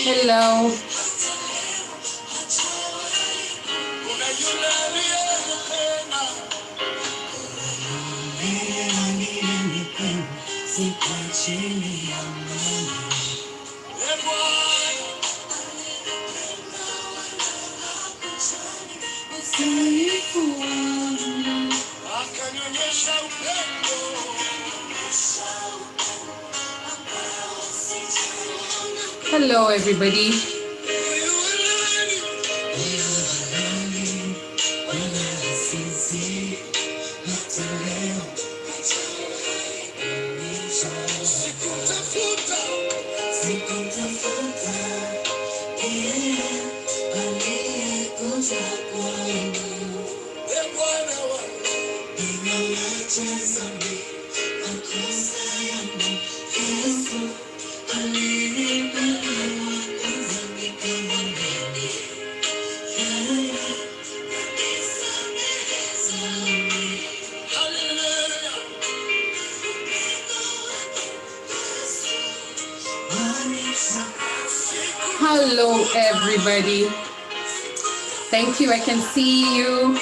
Hello. Hello, everybody. Hello, everybody. Thank you. I can see you.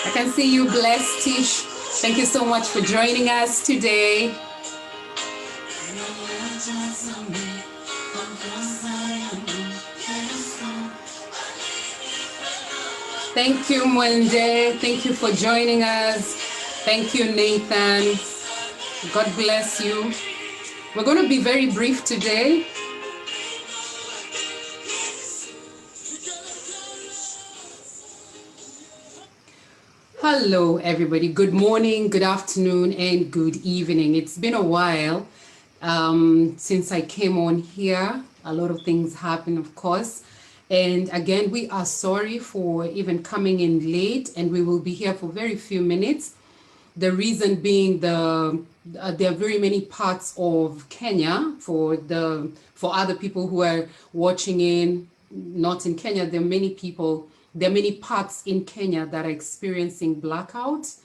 I can see you, blessed Tish. Thank you so much for joining us today. Thank you, Mwende. Thank you for joining us. Thank you, Nathan. God bless you. We're going to be very brief today. Hello, everybody. Good morning, good afternoon, and good evening. It's been a while since I came on here. A lot of things happen, of course. And again, we are sorry for even coming in late, and we will be here for very few minutes. The reason being there are very many parts of Kenya for other people who are watching in, not in Kenya. There are many parts in Kenya that are experiencing blackouts.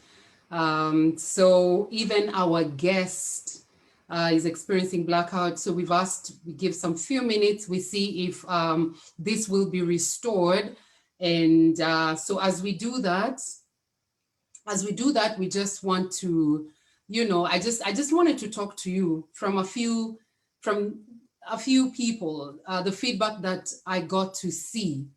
So even our guest is experiencing blackout. So we've asked, we give some few minutes, we see if this will be restored. And so as we do that, we just want to, I just wanted to talk to you from a few people, the feedback that I got to see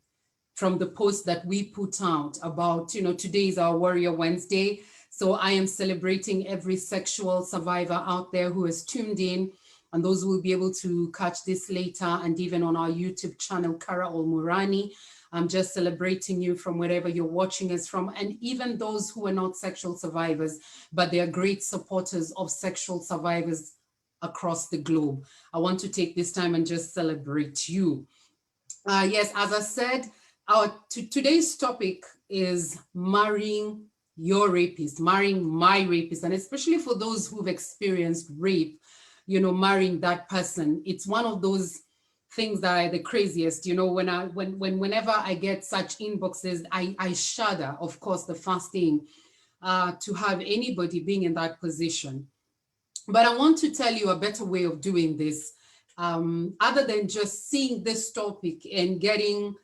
from the post that we put out about, today is our Warrior Wednesday. So I am celebrating every sexual survivor out there who has tuned in, and those who will be able to catch this later, and even on our YouTube channel, Kara Olmurani. I'm just celebrating you from wherever you're watching us from, and even those who are not sexual survivors, but they are great supporters of sexual survivors across the globe. I want to take this time and just celebrate you. Yes, as I said, today's topic is marrying your rapist, marrying my rapist, and especially for those who've experienced rape, marrying that person. It's one of those things that are the craziest, whenever I get such inboxes, I shudder. Of course, the first thing to have anybody being in that position. But I want to tell you a better way of doing this, other than just seeing this topic and getting,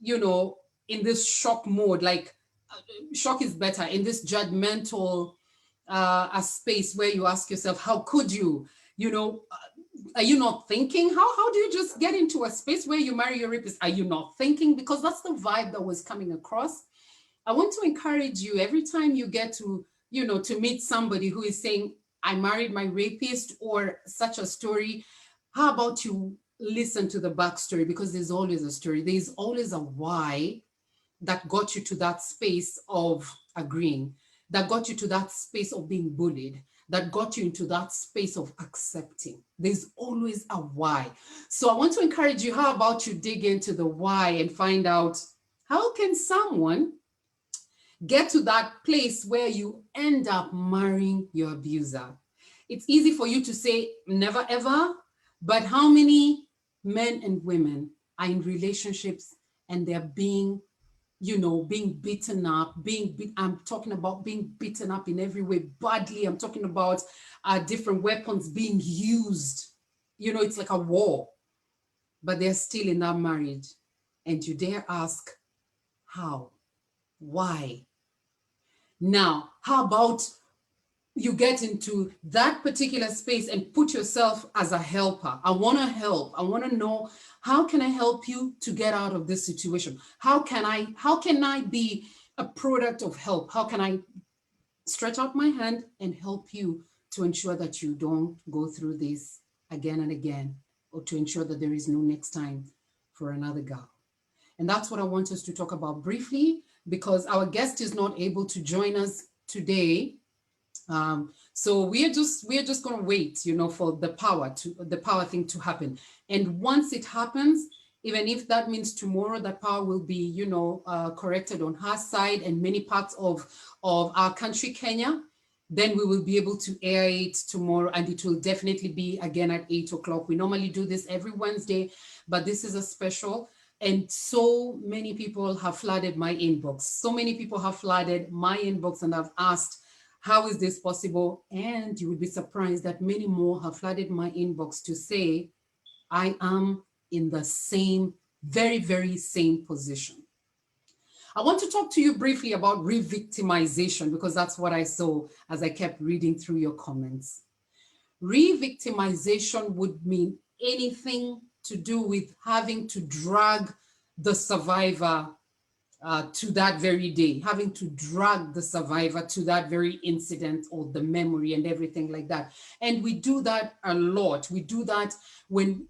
in this shock mode, like shock is better, in this judgmental a space where you ask yourself, how could you, are you not thinking? How do you just get into a space where you marry your rapist? Are you not thinking? Because that's the vibe that was coming across. I want to encourage you every time you get to, to meet somebody who is saying, I married my rapist or such a story. How about you listen to the backstory? Because there's always a story. There's always a why that got you to that space of agreeing, that got you to that space of being bullied, that got you into that space of accepting. There's always a why. So I want to encourage you, how about you dig into the why and find out, how can someone get to that place where you end up marrying your abuser? It's easy for you to say never ever, but how many men and women are in relationships and they're being being beaten up, I'm talking about being beaten up in every way badly. I'm talking about different weapons being used. It's like a war, but they're still in that marriage. And you dare ask, how? Why? Now, how about you get into that particular space and put yourself as a helper? I want to help. I want to know, how can I help you to get out of this situation? How can I be a product of help? How can I stretch out my hand and help you to ensure that you don't go through this again and again, or to ensure that there is no next time for another girl? And that's what I want us to talk about briefly, because our guest is not able to join us today. So we are just going to wait, for the power thing to happen. And once it happens, even if that means tomorrow that power will be, corrected on her side and many parts of our country, Kenya, then we will be able to air it tomorrow, and it will definitely be again at 8 o'clock. We normally do this every Wednesday, but this is a special. And so many people have flooded my inbox. So many people have flooded my inbox and have asked, how is this possible? And you would be surprised that many more have flooded my inbox to say, I am in the same, very, very same position. I want to talk to you briefly about revictimization, because that's what I saw as I kept reading through your comments. Revictimization would mean anything to do with having to drag the survivor to that very day, having to drag the survivor to that very incident or the memory and everything like that. And we do that a lot. We do that when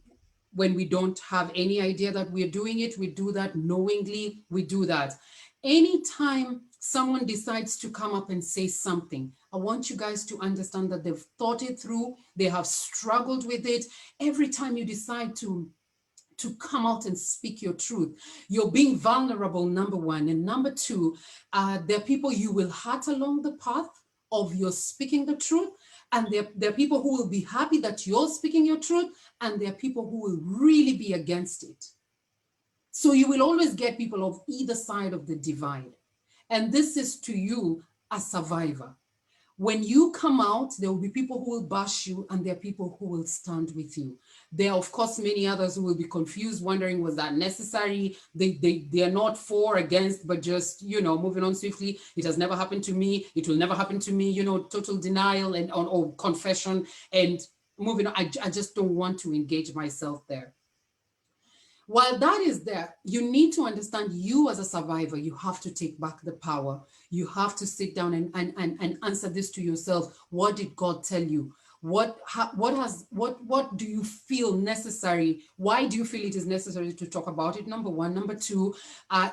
we don't have any idea that we're doing it. We do that knowingly. We do that. Anytime someone decides to come up and say something, I want you guys to understand that they've thought it through. They have struggled with it. Every time you decide to come out and speak your truth, you're being vulnerable, number one. And number two, there are people you will hurt along the path of your speaking the truth. And there are people who will be happy that you're speaking your truth. And there are people who will really be against it. So you will always get people of either side of the divide. And this is to you, a survivor. When you come out, there will be people who will bash you, and there are people who will stand with you. There are, of course, many others who will be confused, wondering, was that necessary? They are not for, against, but just, moving on swiftly. It has never happened to me. It will never happen to me, total denial and or confession and moving on. I just don't want to engage myself there. While that is there, you need to understand, you as a survivor, you have to take back the power. You have to sit down and answer this to yourself. What did God tell you? What do you feel necessary? Why do you feel it is necessary to talk about it? Number one. Number two,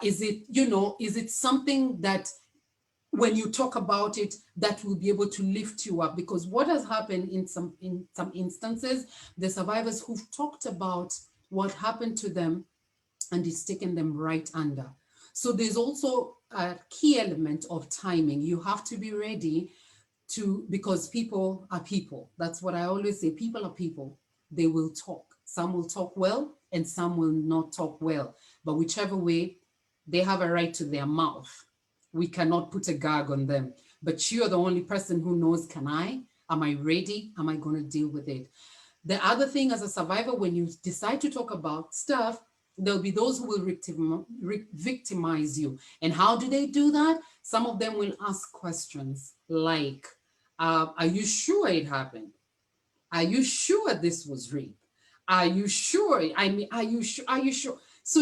is it something that when you talk about it, that will be able to lift you up? Because what has happened in some instances, the survivors who've talked about what happened to them, and it's taken them right under. So there's also a key element of timing. You have to be ready because people are people. That's what I always say. People are people. They will talk. Some will talk well and some will not talk well. But whichever way, they have a right to their mouth. We cannot put a gag on them. But you're the only person who knows, am I ready? Am I going to deal with it? The other thing, as a survivor, when you decide to talk about stuff, there'll be those who will victimize you. And how do they do that? Some of them will ask questions like, are you sure it happened? Are you sure this was rape? Are you sure? Are you sure? Are you sure? So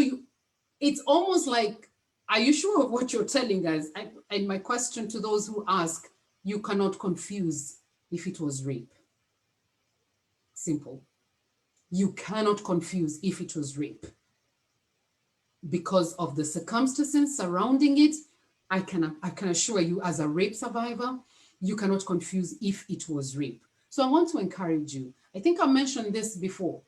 it's almost like, are you sure of what you're telling us? And my question to those who ask, you cannot confuse if it was rape. Simple. You cannot confuse if it was rape. Because of the circumstances surrounding it, I can assure you, as a rape survivor, you cannot confuse if it was rape. So I want to encourage you. I think I mentioned this before.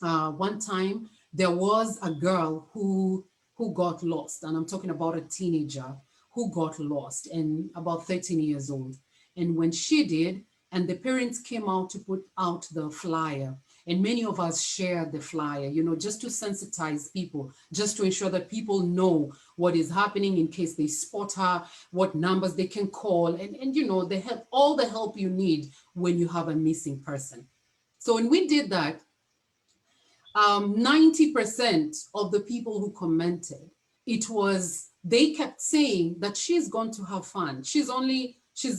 One time, there was a girl who got lost, and I'm talking about a teenager who got lost, and about 13 years old. And when she did, and the parents came out to put out the flyer, And many of us shared the flyer, just to sensitize people, just to ensure that people know what is happening in case they spot her, what numbers they can call, and the help, all the help you need when you have a missing person. So when we did that, 90% of the people who commented, they kept saying that she's going to have fun. She's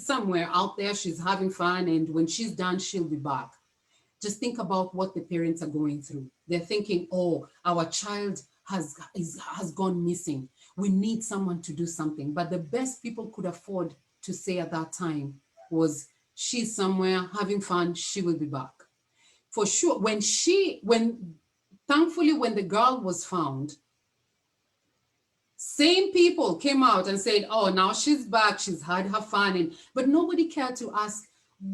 somewhere out there, she's having fun, and when she's done, she'll be back. Just think about what the parents are going through. They're thinking, oh, our child has gone missing. We need someone to do something. But the best people could afford to say at that time was, she's somewhere having fun, she will be back. For sure, thankfully, when the girl was found, same people came out and said, oh, now she's back, she's had her fun. But nobody cared to ask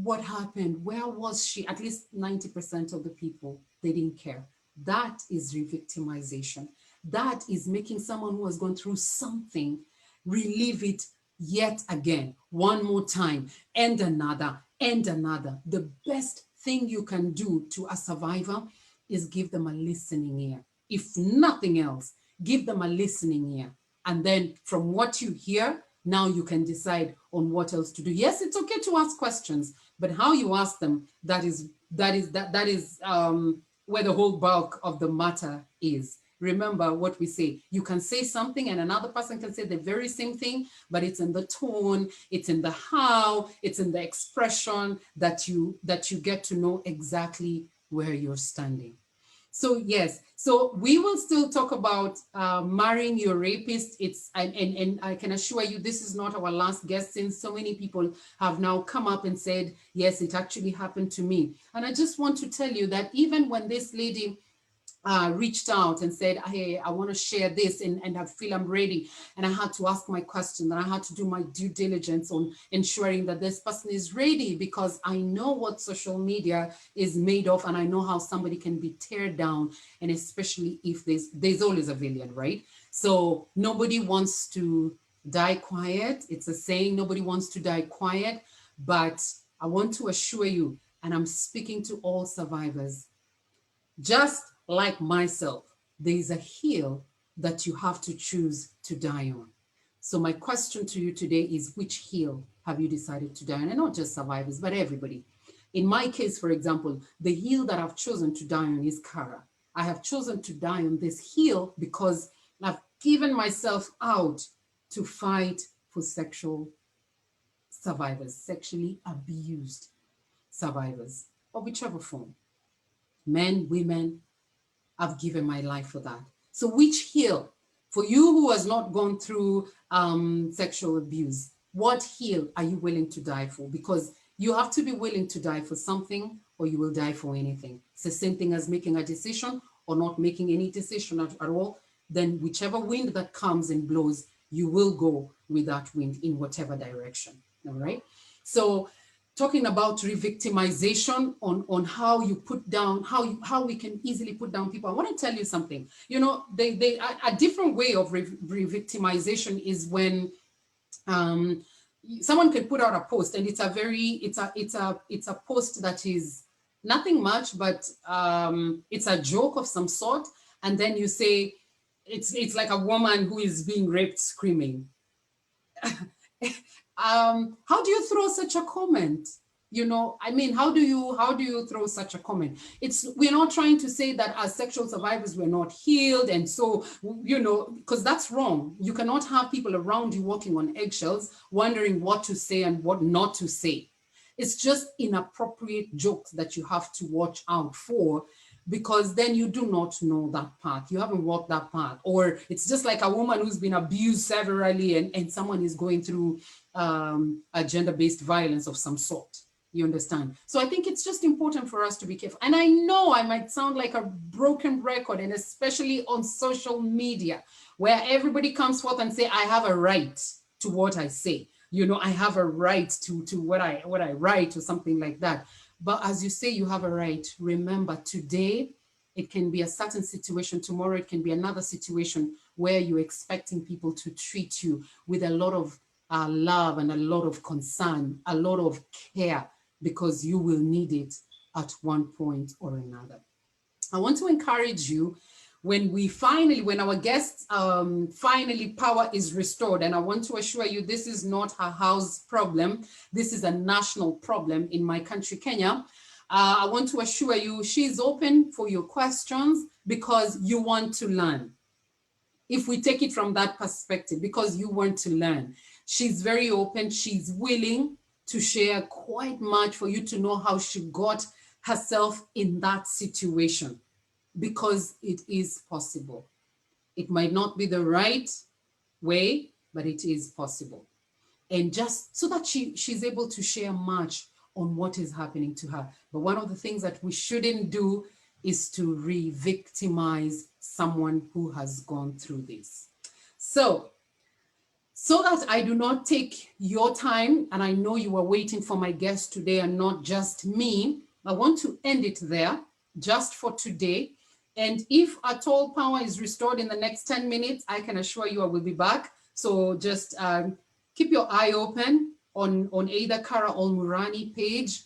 what happened, where was she? At least 90% of the people, they didn't care. That is revictimization. That is making someone who has gone through something relive it yet again, one more time, and another, and another. The best thing you can do to a survivor is give them a listening ear. If nothing else, give them a listening ear. And then from what you hear, now you can decide on what else to do. Yes, it's okay to ask questions, but how you ask them, that is where the whole bulk of the matter is. Remember what we say. You can say something and another person can say the very same thing, but it's in the tone, it's in the how, it's in the expression that you get to know exactly where you're standing. So yes, so we will still talk about marrying your rapist. And I can assure you, this is not our last guest, since so many people have now come up and said, yes, it actually happened to me. And I just want to tell you that even when this lady reached out and said, hey, I want to share this and I feel I'm ready, and I had to ask my question, and I had to do my due diligence on ensuring that this person is ready, because I know what social media is made of, and I know how somebody can be teared down, and especially if there's always a villain, right? So nobody wants to die quiet. It's a saying, nobody wants to die quiet. But I want to assure you, and I'm speaking to all survivors, just like myself, there is a hill that you have to choose to die on. So my question to you today is, which hill have you decided to die on? And not just survivors, but everybody. In my case, for example, the hill that I've chosen to die on is Kara. I have chosen to die on this hill because I've given myself out to fight for sexual survivors, sexually abused survivors, of whichever form. Men, women, I've given my life for that. So which hill, for you who has not gone through sexual abuse, what hill are you willing to die for? Because you have to be willing to die for something, or you will die for anything. It's the same thing as making a decision or not making any decision at all. Then whichever wind that comes and blows, you will go with that wind in whatever direction. All right. So talking about revictimization, on how you put down, how we can easily put down people. I want to tell you something. A different way of revictimization is when someone can put out a post, and it's a post that is nothing much, but it's a joke of some sort, and then you say it's like a woman who is being raped screaming. How do you throw such a comment? How do you throw such a comment? We're not trying to say that as sexual survivors we're not healed, and so because that's wrong. You cannot have people around you walking on eggshells, wondering what to say and what not to say. It's just inappropriate jokes that you have to watch out for, because then you do not know that path. You haven't walked that path. Or it's just like a woman who's been abused severally, and someone is going through a gender-based violence of some sort. You understand? So I think it's just important for us to be careful. And I know I might sound like a broken record, and especially on social media, where everybody comes forth and say, I have a right to what I say. I have a right to what I write, or something like that. But as you say, you have a right. Remember, today, it can be a certain situation. Tomorrow, it can be another situation where you're expecting people to treat you with a lot of love and a lot of concern, a lot of care, because you will need it at one point or another. I want to encourage you when our guests finally power is restored, and I want to assure you this is not a house problem, this is a national problem in my country, Kenya. I want to assure you she's open for your questions because you want to learn. If we take it from that perspective, because you want to learn, she's very open, she's willing to share quite much for you to know how she got herself in that situation, because it is possible. It might not be the right way, but it is possible. And just so that she's able to share much on what is happening to her. But one of the things that we shouldn't do is to re-victimize someone who has gone through this. So that I do not take your time, and I know you are waiting for my guest today and not just me, I want to end it there just for today. And if at all power is restored in the next 10 minutes, I can assure you I will be back. So just keep your eye open on either Kara Olmurani page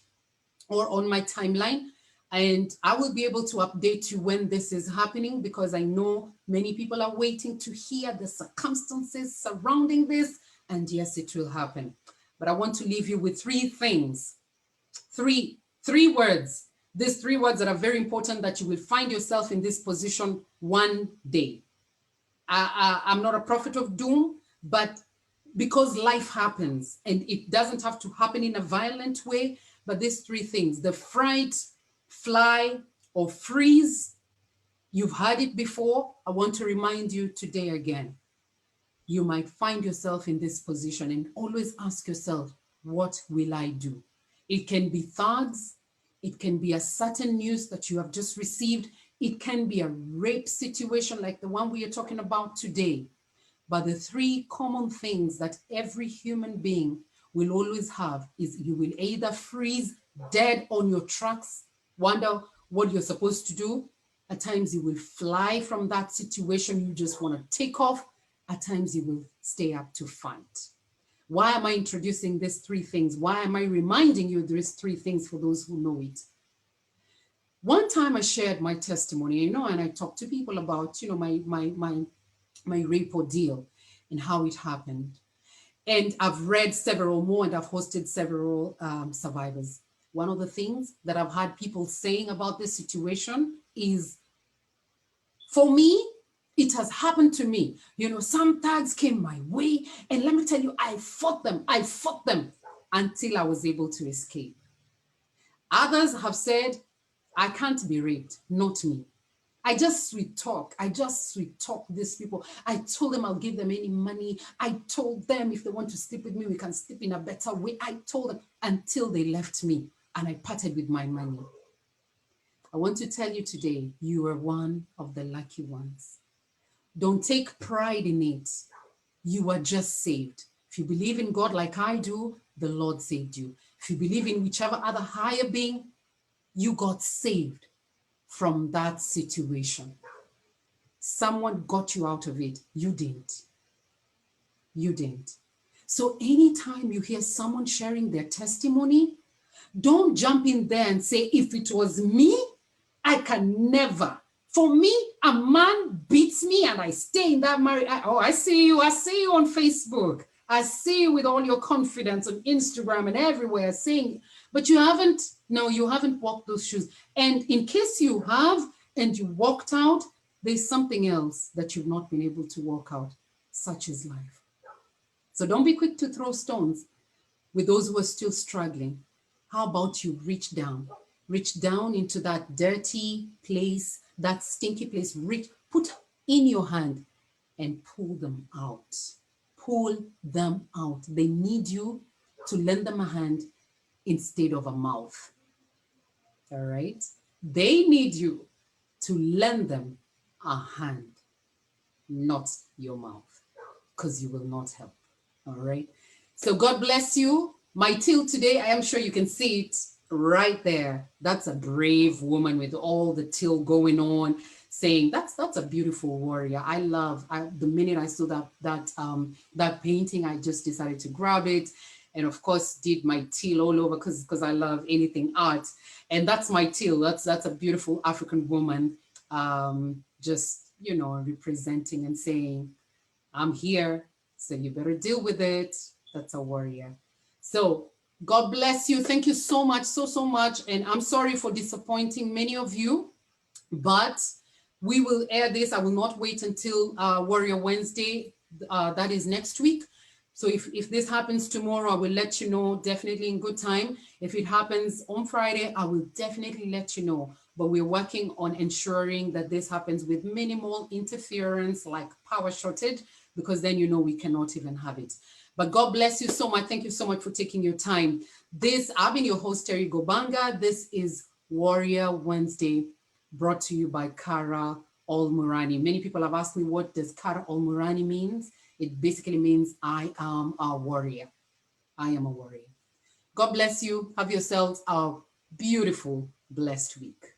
or on my timeline. And I will be able to update you when this is happening, because I know many people are waiting to hear the circumstances surrounding this. And yes, it will happen. But I want to leave you with three things, three words. These three words that are very important, that you will find yourself in this position one day. I'm not a prophet of doom, but because life happens, and it doesn't have to happen in a violent way, but these three things, the fright, fly, or freeze, you've heard it before. I want to remind you today again. You might find yourself in this position, and always ask yourself, what will I do? It can be thugs. It can be a certain news that you have just received. It can be a rape situation like the one we are talking about today. But the three common things that every human being will always have is you will either freeze dead on your tracks, wonder what you're supposed to do. At times you will fly from that situation. You just want to take off. At times you will stay up to fight. Why am I introducing these three things? Why am I reminding you these three things for those who know it? One time I shared my testimony, and I talked to people about, my rape ordeal and how it happened. And I've read several more, and I've hosted several survivors. One of the things that I've had people saying about this situation is, for me, it has happened to me. Some thugs came my way, and let me tell you, I fought them until I was able to escape. Others have said, I can't be raped, not me. I just sweet talk these people. I told them I'll give them any money. I told them if they want to sleep with me, we can sleep in a better way. I told them, until they left me and I parted with my money. I want to tell you today, you are one of the lucky ones. Don't take pride in it. You are just saved. If you believe in God like I do, the Lord saved you. If you believe in whichever other higher being, you got saved from that situation. Someone got you out of it. You didn't. So anytime you hear someone sharing their testimony, don't jump in there and say, if it was me, I can never. For me, a man beats me and I stay in that marriage. I see you on Facebook. I see you with all your confidence on Instagram and everywhere saying, but you haven't walked those shoes. And in case you have, and you walked out, there's something else that you've not been able to walk out, such as life. So don't be quick to throw stones with those who are still struggling. How about you reach down into that dirty place, that stinky place, put in your hand and pull them out. Pull them out. They need you to lend them a hand instead of a mouth. All right? They need you to lend them a hand, not your mouth, because you will not help. All right? So God bless you. My till today, I am sure you can see it right there. That's a brave woman with all the till going on, saying that's a beautiful warrior. The minute I saw that painting, I just decided to grab it and of course did my teal all over because I love anything art. And that's my teal. That's a beautiful African woman, just, you know, representing and saying, I'm here, so you better deal with it. That's a warrior. So God bless you. Thank you so much, so much. And I'm sorry for disappointing many of you, but we will air this. I will not wait until Warrior Wednesday. That is next week. So if this happens tomorrow, I will let you know, definitely in good time. If it happens on Friday, I will definitely let you know. But we're working on ensuring that this happens with minimal interference, like power shortage, because then you know we cannot even have it. But God bless you so much. Thank you so much for taking your time. I've been your host, Terry Gobanga. This is Warrior Wednesday, brought to you by Kara Olmurani. Many people have asked me, what does Kara Olmurani means? It basically means I am a warrior. I am a warrior. God bless you. Have yourselves a beautiful, blessed week.